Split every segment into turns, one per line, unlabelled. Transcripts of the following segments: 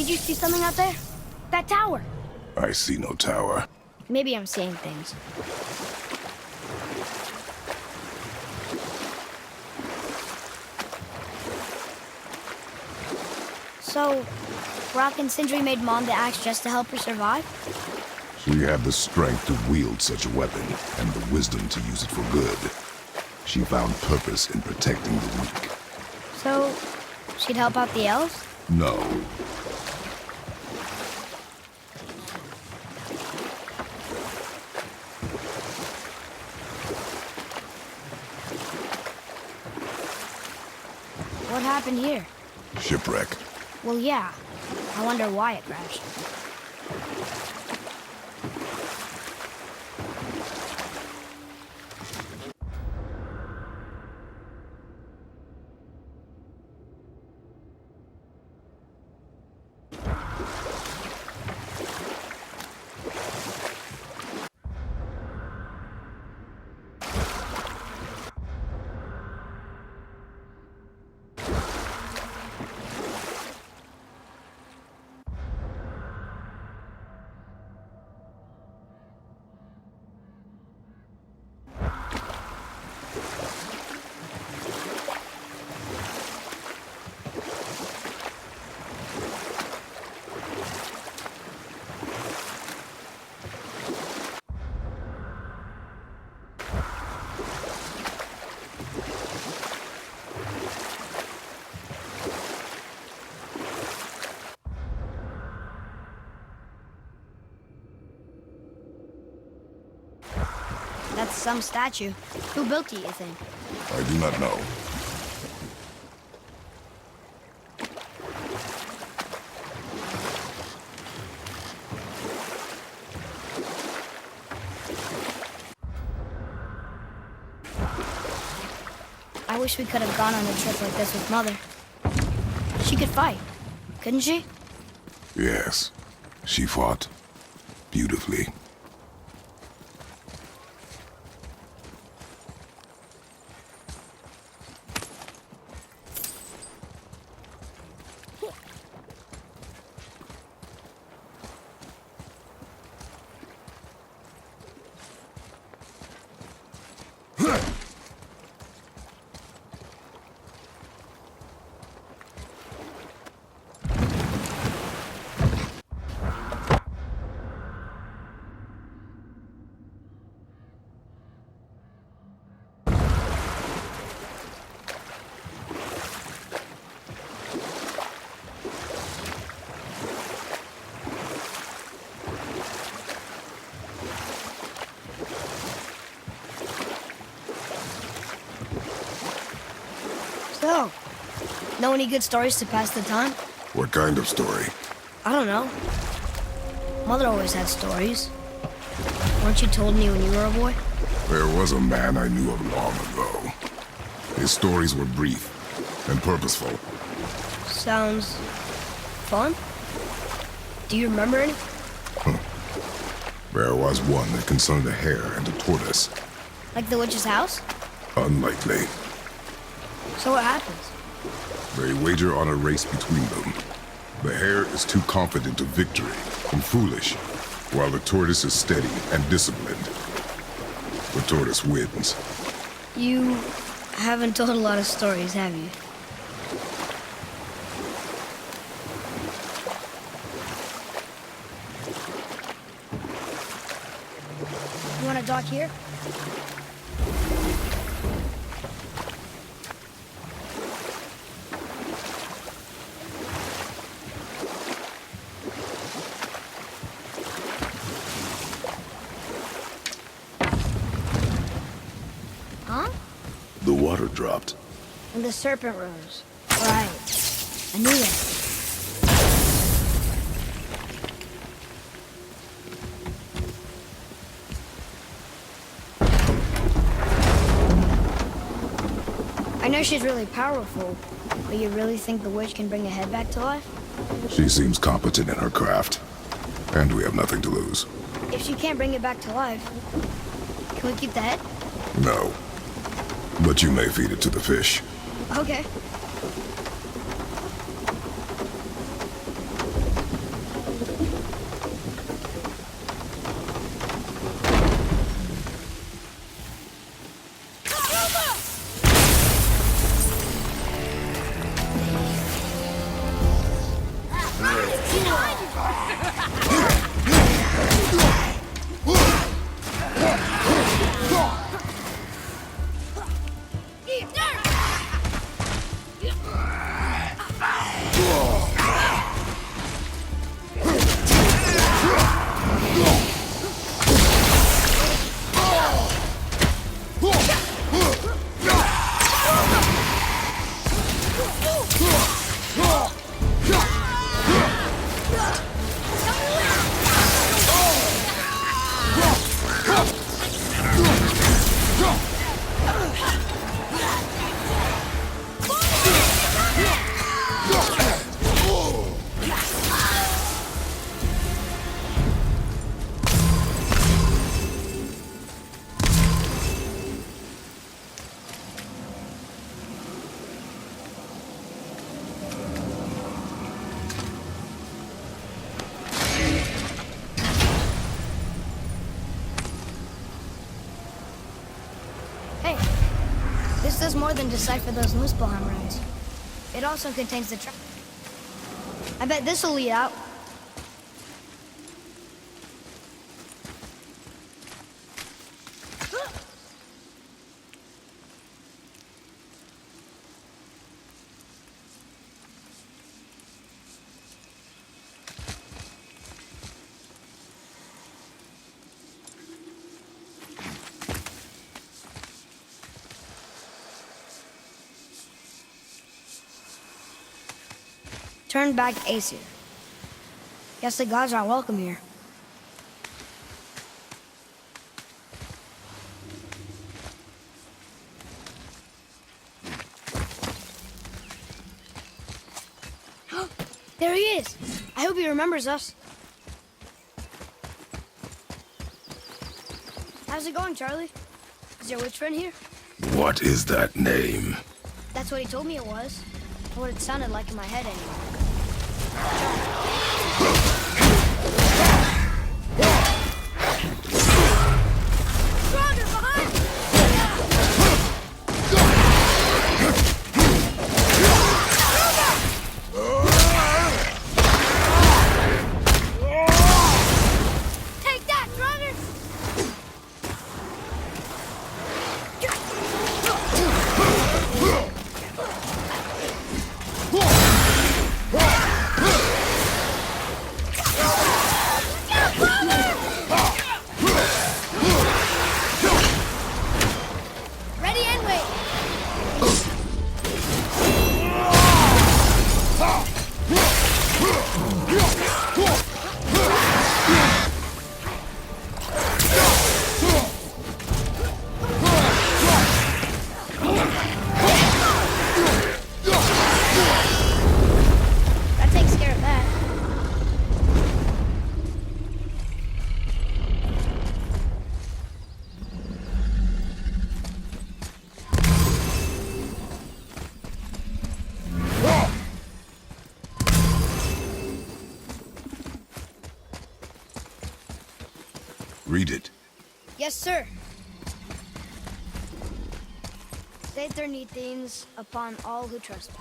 Did you see something out there? That tower.
I see no tower.
Maybe I'm seeing things. So, Rock and Sindri made Mom the axe just to help her survive?
She had the strength to wield such a weapon, and the wisdom to use it for good. She found purpose in protecting the weak.
So, she'd help out the elves?
No.
What happened here?
Shipwreck.
Well, yeah. I wonder why it crashed. That's some statue. Who built it, you think?
I do not know.
I wish we could have gone on a trip like this with Mother. She could fight, couldn't she?
Yes. She fought beautifully.
So, know any good stories to pass the time?
What kind of story?
I don't know. Mother always had stories. Weren't you told me when you were a boy?
There was a man I knew of long ago. His stories were brief and purposeful.
Sounds fun. Do you remember any?
There was one that concerned a hare and a tortoise.
Like the witch's house?
Unlikely.
So what happens?
They wager on a race between them. The hare is too confident of victory and foolish, while the tortoise is steady and disciplined. The tortoise wins.
You haven't told a lot of stories, have you? You want to dock here? Huh?
The water dropped.
And the serpent rose. Right. I knew that. I know she's really powerful, but you really think the witch can bring a head back to life?
She seems competent in her craft, and we have nothing to lose.
If she can't bring it back to life, can we keep the head?
No. But you may feed it to the fish.
Okay. does more than decipher those Muspelheim runes. It also contains the I bet this'll lead out. Turn back Aesir. Guess the gods aren't welcome here. There he is! I hope he remembers us. How's it going, Charlie? Is your witch friend here?
What is that name?
That's what he told me it was. What it sounded like in my head anyway. Stronger behind! Take that, Stronger! Ready and wait. That takes care of that.
Read it.
Yes, sir. State their need things upon all who trespass.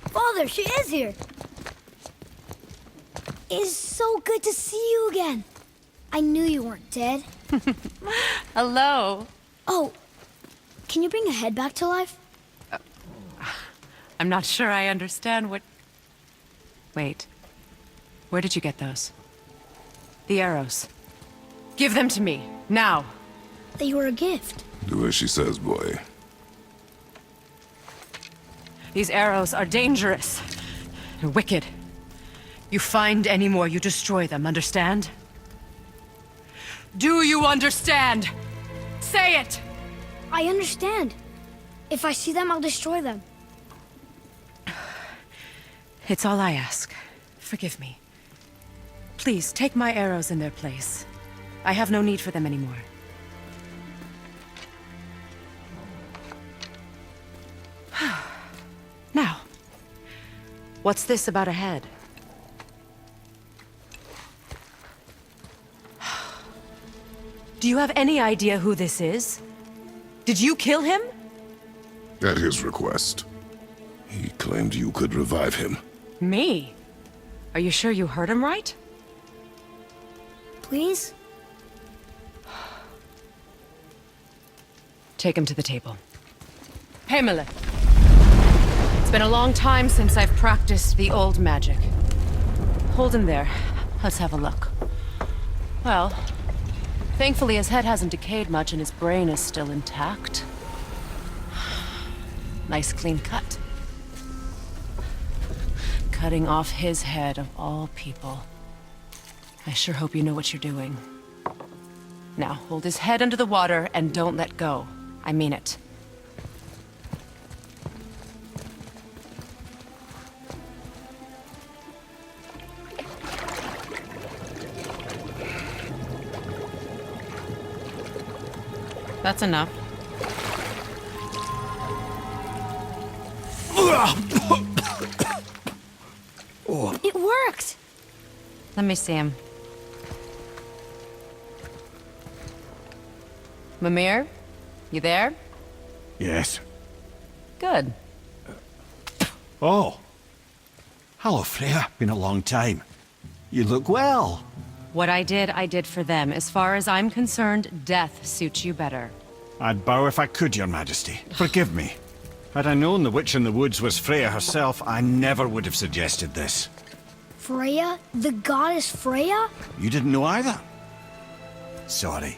Father, she is here. It is so good to see you again. I knew you weren't dead.
Hello.
Oh, can you bring a head back to life?
I'm not sure I understand what... Wait. Where did you get those? The arrows. Give them to me, now.
They were a gift.
Do as she says, boy.
These arrows are dangerous. And wicked. You find any more, you destroy them, understand? Do you understand? Say it!
I understand. If I see them, I'll destroy them.
It's all I ask. Forgive me. Please, take my arrows in their place. I have no need for them anymore. Now, what's this about a head? Do you have any idea who this is? Did you kill him?
At his request. He claimed you could revive him.
Me? Are you sure you heard him right?
Please?
Take him to the table. Pamela. It's been a long time since I've practiced the old magic. Hold him there. Let's have a look. Well, thankfully his head hasn't decayed much and his brain is still intact. Nice clean cut. Cutting off his head of all people. I sure hope you know what you're doing. Now, hold his head under the water and don't let go. I mean it. That's enough.
It worked!
Let me see him. Mimir? You there?
Yes.
Good.
Oh. Hello, Freya. Been a long time. You look well.
What I did for them. As far as I'm concerned, death suits you better.
I'd bow if I could, Your Majesty. Forgive me. Had I known the witch in the woods was Freya herself, I never would have suggested this.
Freya? The goddess Freya?
You didn't know either? Sorry.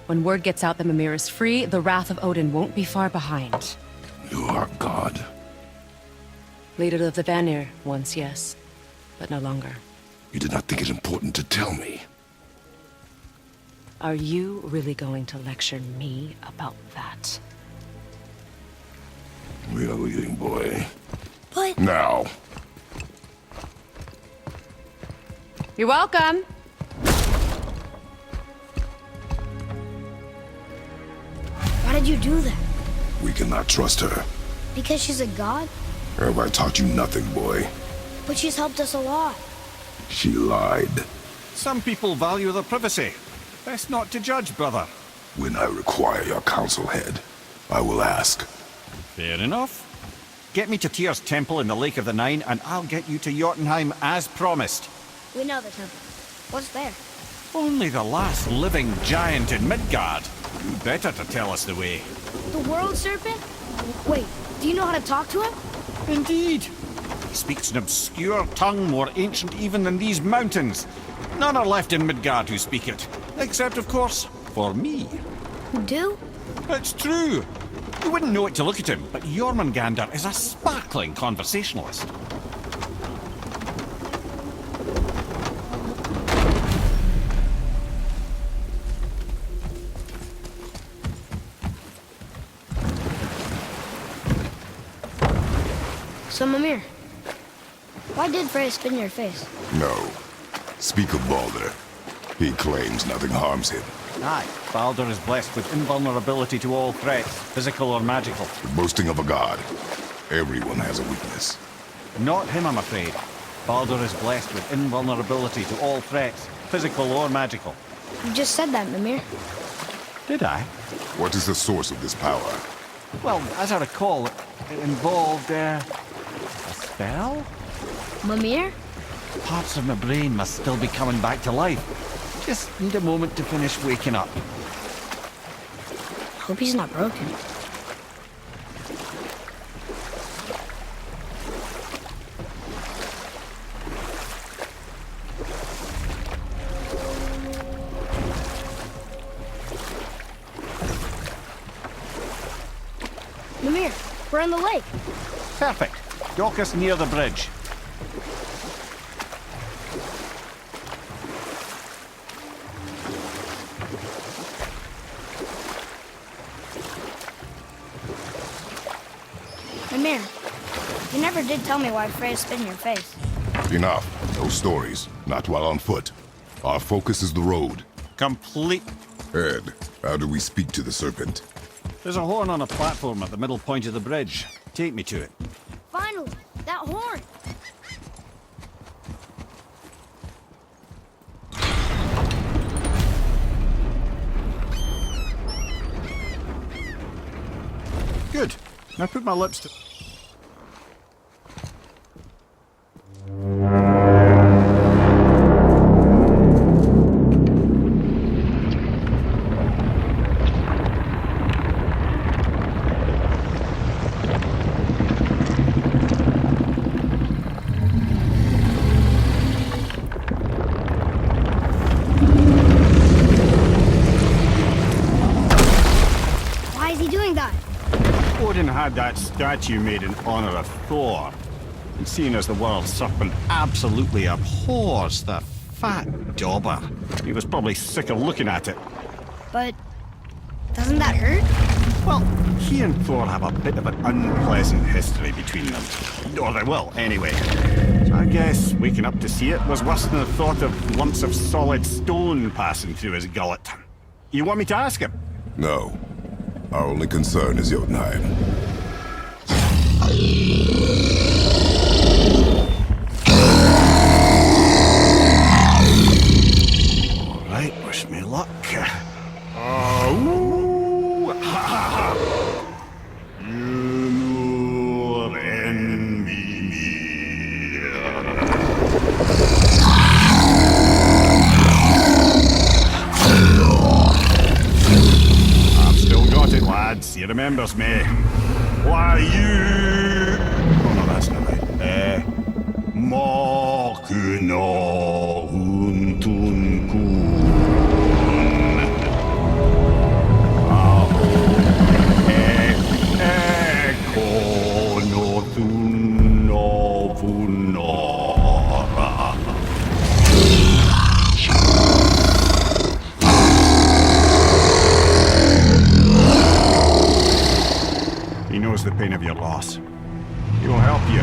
When word gets out that Mimir is free, the wrath of Odin won't be far behind.
You are God.
Leader of the Vanir, once, yes. But no longer.
You did not think it important to tell me.
Are you really going to lecture me about that?
We are leaving, boy.
But...
Now.
You're welcome!
Why did you do that?
We cannot trust her.
Because she's a god?
Have I taught you nothing, boy?
But she's helped us a lot.
She lied.
Some people value their privacy. Best not to judge, brother.
When I require your counsel, head, I will ask.
Fair enough. Get me to Tyr's temple in the Lake of the Nine, and I'll get you to Jotunheim as promised.
We know the temple. What's there?
Only the last living giant in Midgard. You better to tell us the way.
The world serpent? Wait, do you know how to talk to him?
Indeed. He speaks an obscure tongue more ancient even than these mountains. None are left in Midgard who speak it. Except, of course, for me.
You do?
It's true. You wouldn't know it to look at him, but Jormungandr is a sparkling conversationalist.
So, Mimir, why did Freya spit in your face?
No. Speak of Baldur. He claims nothing harms him.
Aye, Baldur is blessed with invulnerability to all threats, physical or magical.
The boasting of a god. Everyone has a weakness.
Not him, I'm afraid. Baldur is blessed with invulnerability to all threats, physical or magical.
You just said that, Mimir.
Did I?
What is the source of this power?
Well, as I recall, it involved, a spell?
Mimir?
Parts of my brain must still be coming back to life. Just need a moment to finish waking up.
Hope he's not broken. Mimir, we're in the lake.
Perfect. Dock us near the bridge.
Mimir, you never did tell me why Freya spit in your face.
Enough. No stories. Not while on foot. Our focus is the road.
Complete.
Ed, how do we speak to the serpent?
There's a horn on a platform at the middle point of the bridge. Take me to it.
Finally, that horn.
Good. Now put my lips to...
Why is he doing that?
Odin had that statue made in honor of Thor. And seeing as the world serpent absolutely abhors the fat dauber, he was probably sick of looking at it.
But doesn't that hurt?
Well, he and Thor have a bit of an unpleasant history between them. Or they will, anyway. So I guess waking up to see it was worse than the thought of lumps of solid stone passing through his gullet. You want me to ask him?
No. Our only concern is Jotunheim.
All right, wish me luck. Oh, ha, ha, ha. You envy me. I've still got it, lads. He remembers me. Why, you... Oh, no, that's not right. Makuna huntun kun. He knows the pain of your loss. He will help you.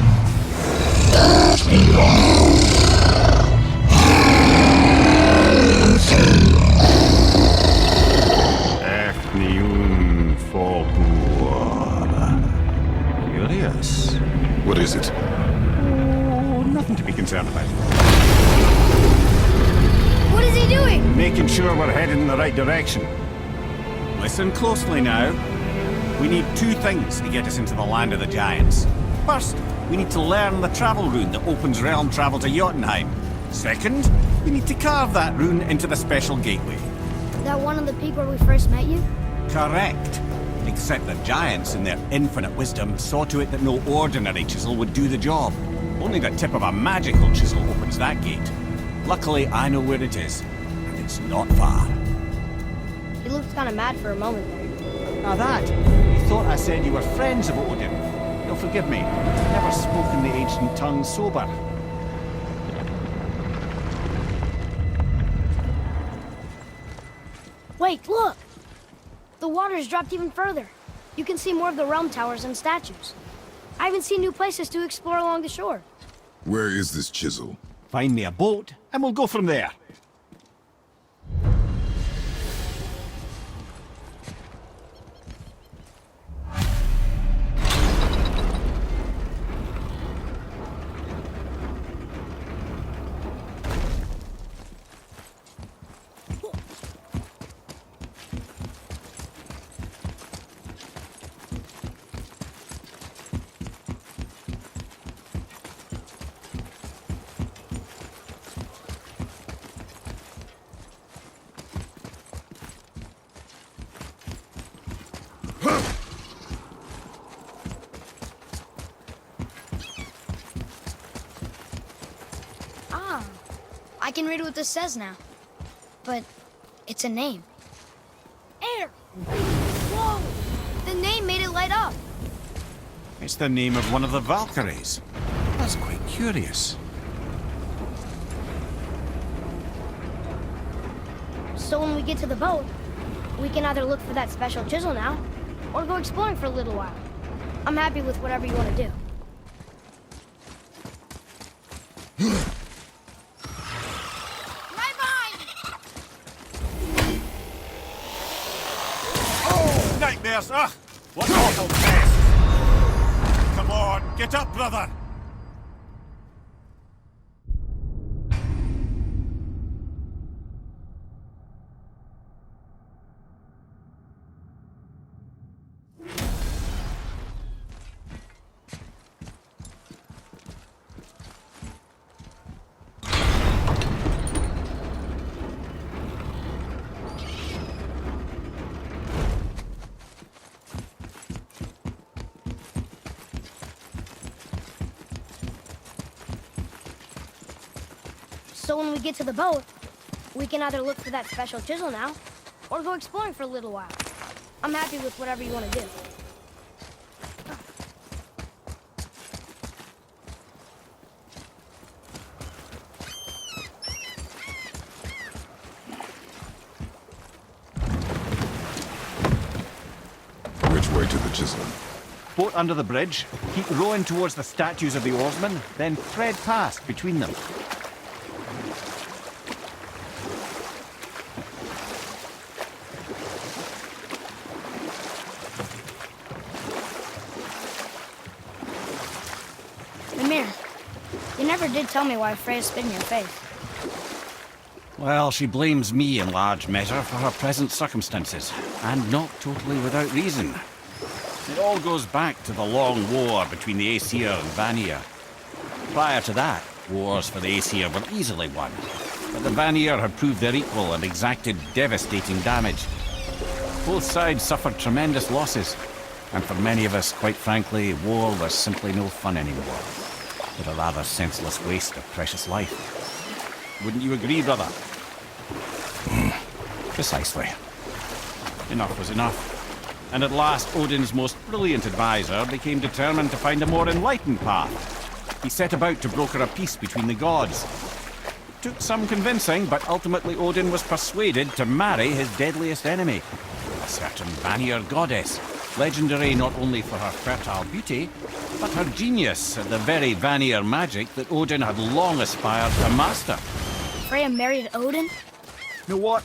Efniun Folgur. Curious.
What is it?
Oh, nothing to be concerned about.
What is he doing?
Making sure we're headed in the right direction. Listen closely now. We need two things to get us into the land of the giants. First, we need to learn the travel rune that opens realm travel to Jotunheim. Second, we need to carve that rune into the special gateway.
That one on the peak where we first met you?
Correct. Except the giants, in their infinite wisdom, saw to it that no ordinary chisel would do the job. Only the tip of a magical chisel opens that gate. Luckily, I know where it is, and it's not far.
He looked kind of mad for a moment there.
Now that, you thought I said you were friends of Odin. You'll forgive me. I've never spoken the ancient tongue sober.
Wait, look! The water's dropped even further. You can see more of the realm towers and statues. I even see new places to explore along the shore.
Where is this chisel?
Find me a boat, and we'll go from there.
I can read what this says now. But it's a name. Air! Whoa! The name made it light up.
It's the name of one of the Valkyries. That's quite curious.
So when we get to the boat, we can either look for that special chisel now, or go exploring for a little while. I'm happy with whatever you want to do.
Nightmares, ugh! What awful mess! Come on, get up, brother!
So when we get to the boat, we can either look for that special chisel now, or go exploring for a little while. I'm happy with whatever you want to do.
Which way to the chisel?
Boat under the bridge, keep rowing towards the statues of the oarsmen, then thread past between them.
never did tell me why Freya spit in your face.
Well, she blames me in large measure for her present circumstances, and not totally without reason. It all goes back to the long war between the Aesir and Vanir. Prior to that, wars for the Aesir were easily won, but the Vanir had proved their equal and exacted devastating damage. Both sides suffered tremendous losses, and for many of us, quite frankly, war was simply no fun anymore, but a rather senseless waste of precious life. Wouldn't you agree, brother? Precisely. Enough was enough. And at last, Odin's most brilliant advisor became determined to find a more enlightened path. He set about to broker a peace between the gods. It took some convincing, but ultimately Odin was persuaded to marry his deadliest enemy, a certain Vanir goddess, legendary not only for her fertile beauty, but her genius at the very Vanir magic that Odin had long aspired to master.
Freya married Odin?
You know what?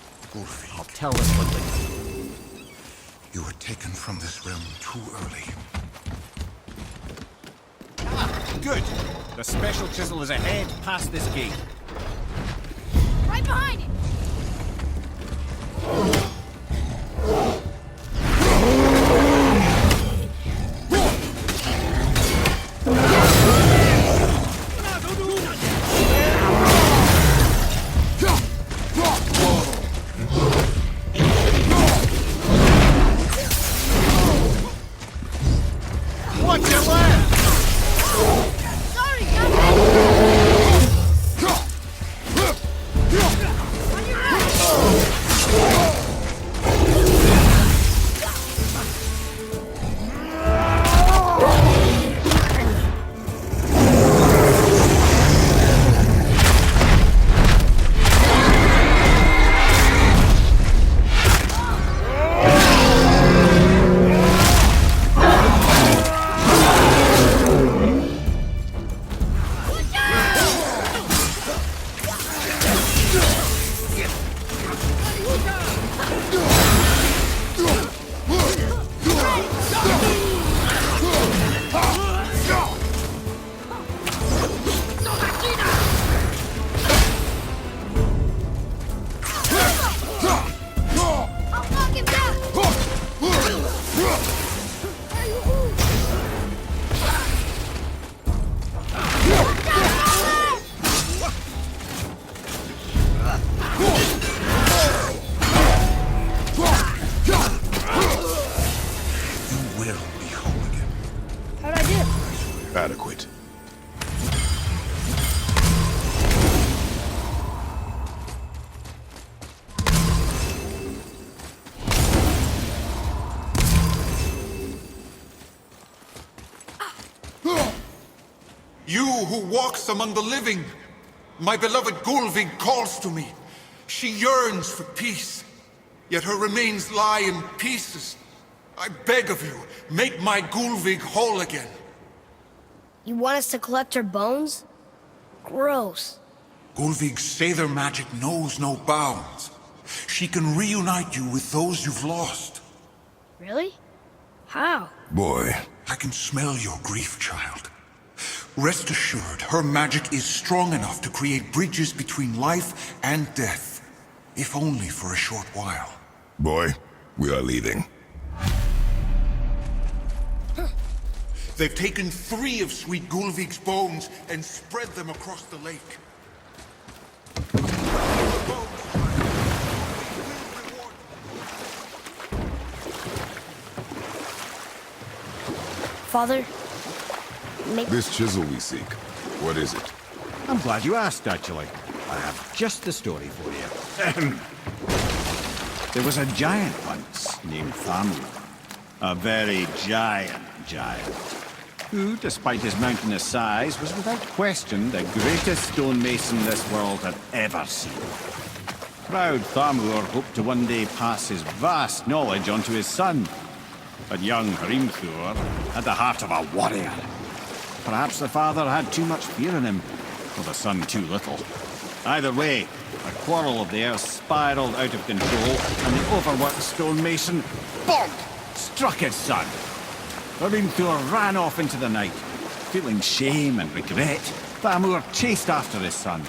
I'll tell this one later.
You were taken from this realm too early.
Good. The special chisel is ahead past this gate.
Right behind it!
Watch your left!
Sorry, Captain! On your left! I'll knock him down!
You will be whole again.
How'd I do?
Adequate.
You who walks among the living, my beloved Gulvig calls to me. She yearns for peace, yet her remains lie in pieces. I beg of you, make my Gulvig whole again.
You want us to collect her bones? Gross.
Gulvig's Sather magic knows no bounds. She can reunite you with those you've lost.
Really? How?
Boy,
I can smell your grief, child. Rest assured, her magic is strong enough to create bridges between life and death, if only for a short while.
boy, we are leaving.
They've taken 3 of Sweet Gulvig's bones and spread them across the lake.
Father?
This chisel we seek, what is it?
I'm glad you asked, actually. I have just the story for you. There was a giant once named Thamur. A very giant, who, despite his mountainous size, was without question the greatest stonemason this world had ever seen. Proud Thamur hoped to one day pass his vast knowledge on to his son. But young Hrimthur had the heart of a warrior. Perhaps the father had too much fear in him, or the son too little. Either way, a quarrel of theirs spiraled out of control, and the overworked stonemason, bonk, struck his son. Hrimthur ran off into the night, feeling shame and regret, Thamur chased after his son,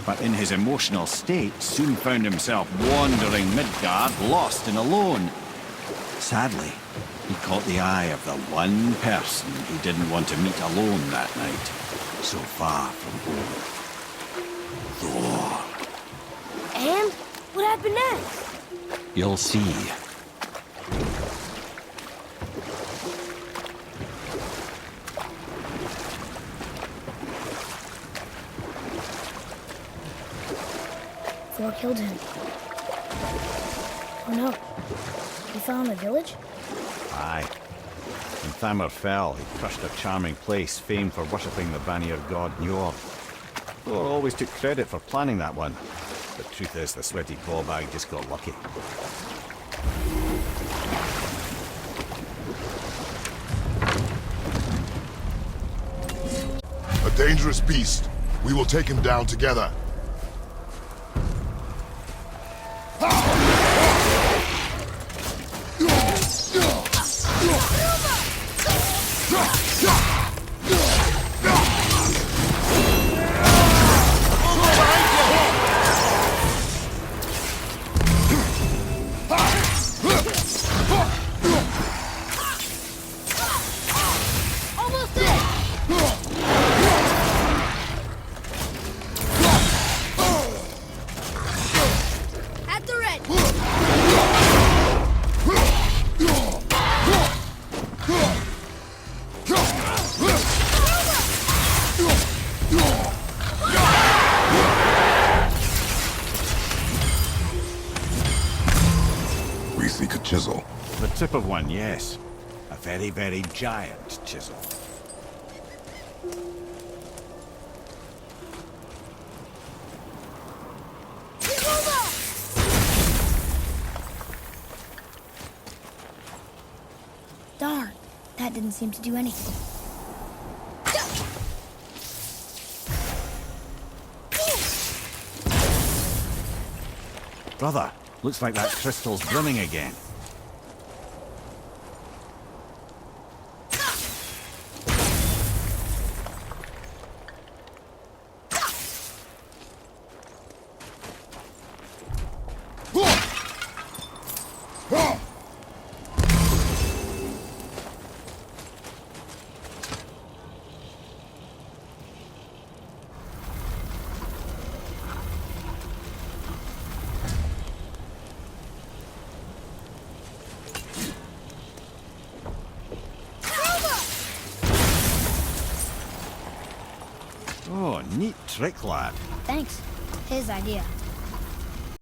but in his emotional state soon found himself wandering Midgard, lost and alone. Sadly, he caught the eye of the one person he didn't want to meet alone that night, so far from home. Thor.
And what happened next?
You'll see.
Thor killed him. Oh no. He fell in the village?
Aye. When Thamur fell, he crushed a charming place famed for worshipping the Vanir god Njord. Thor always took credit for planning that one. The truth is, the sweaty ballbag just got lucky.
A dangerous beast. We will take him down together.
Almost there! At the ready!
We seek a chisel.
The tip of one, yes. A very, very giant chisel.
Darn, that didn't seem to do anything.
Brother, looks like that crystal's brimming again. Oh, neat trick, lad.
Thanks. His idea.